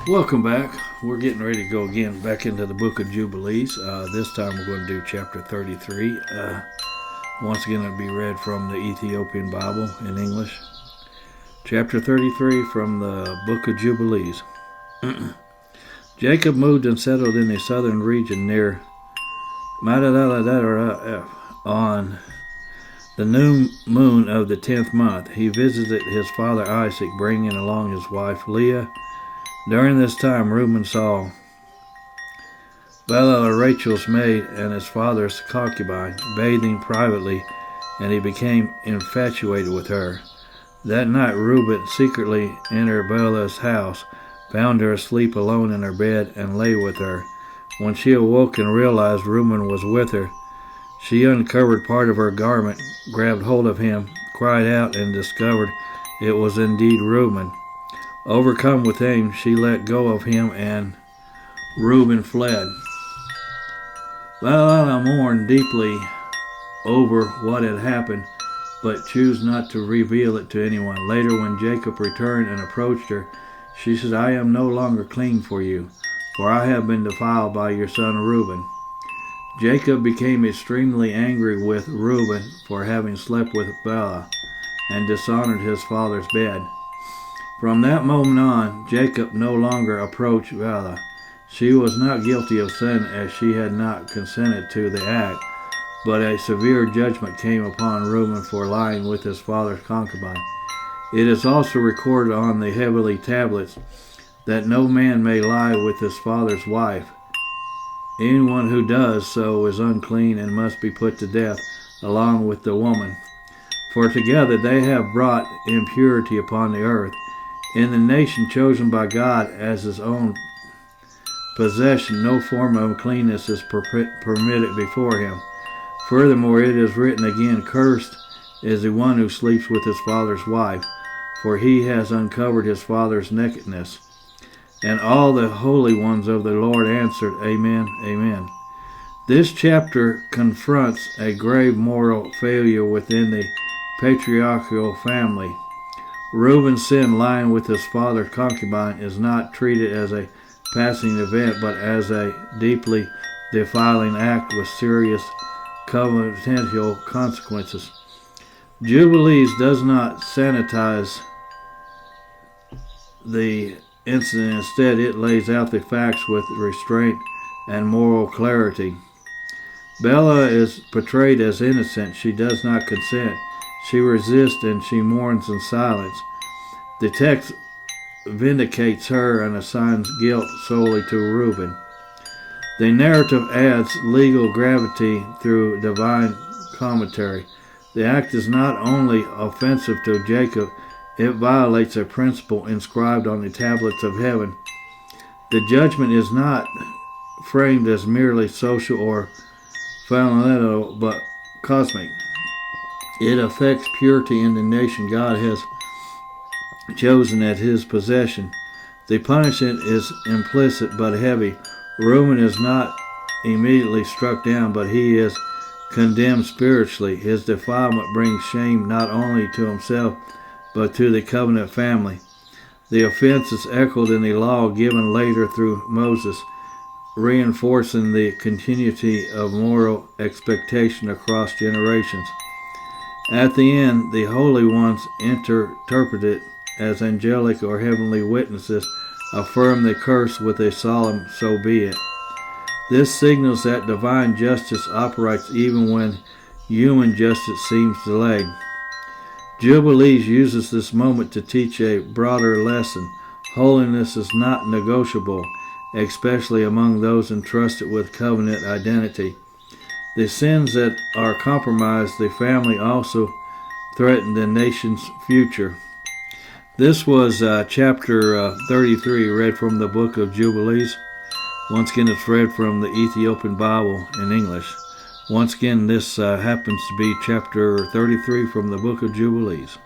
Welcome back. We're getting ready to go again back into the book of Jubilees. This time we're going to do chapter 33. Once again, it'll be read from the Ethiopian Bible in English. Chapter 33 from the book of Jubilees. Jacob moved and settled in the southern region near Madadala on the new moon of the 10th month. He visited his father Isaac, bringing along his wife Leah. During this time, Reuben saw Bilhah, Rachel's maid, and his father's concubine bathing privately, and he became infatuated with her. That night, Reuben secretly entered Bilhah's house, found her asleep alone in her bed, and lay with her. When she awoke and realized Reuben was with her, she uncovered part of her garment, grabbed hold of him, cried out, and discovered it was indeed Reuben. Overcome with anger, she let go of him, and Reuben fled. Bilhah mourned deeply over what had happened, but chose not to reveal it to anyone. Later, when Jacob returned and approached her, she said, "I am no longer clean for you, for I have been defiled by your son Reuben." Jacob became extremely angry with Reuben for having slept with Bilhah and dishonored his father's bed. From that moment on, Jacob no longer approached Bilhah. She was not guilty of sin, as she had not consented to the act, but a severe judgment came upon Reuben for lying with his father's concubine. It is also recorded on the heavenly tablets that no man may lie with his father's wife. Anyone who does so is unclean and must be put to death along with the woman, for together they have brought impurity upon the earth. In the nation chosen by God as his own possession, no form of uncleanness is permitted before him. Furthermore, it is written again, "Cursed is the one who sleeps with his father's wife, for he has uncovered his father's nakedness." And all the holy ones of the Lord answered, "Amen, amen." This chapter confronts a grave moral failure within the patriarchal family. Reuben's sin, lying with his father's concubine, is not treated as a passing event, but as a deeply defiling act with serious covenantal consequences. Jubilees does not sanitize the incident. Instead, it lays out the facts with restraint and moral clarity. Bilhah is portrayed as innocent. She does not consent. She resists and she mourns in silence. The text vindicates her and assigns guilt solely to Reuben. The narrative adds legal gravity through divine commentary. The act is not only offensive to Jacob, it violates a principle inscribed on the tablets of heaven. The judgment is not framed as merely social or fundamental, but cosmic. It affects purity in the nation God has chosen as his possession. The punishment is implicit but heavy. Reuben is not immediately struck down, but he is condemned spiritually. His defilement brings shame not only to himself, but to the covenant family. The offense is echoed in the law given later through Moses, reinforcing the continuity of moral expectation across generations. At the end, the holy ones, interpreted as angelic or heavenly witnesses, affirm the curse with a solemn "so be it." This signals that divine justice operates even when human justice seems delayed. Jubilees uses this moment to teach a broader lesson. Holiness is not negotiable, especially among those entrusted with covenant identity. The sins that are compromised the family also threaten the nation's future. This was chapter 33, read from the book of Jubilees. Once again, it's read from the Ethiopian Bible in English. Once again, this happens to be chapter 33 from the book of Jubilees.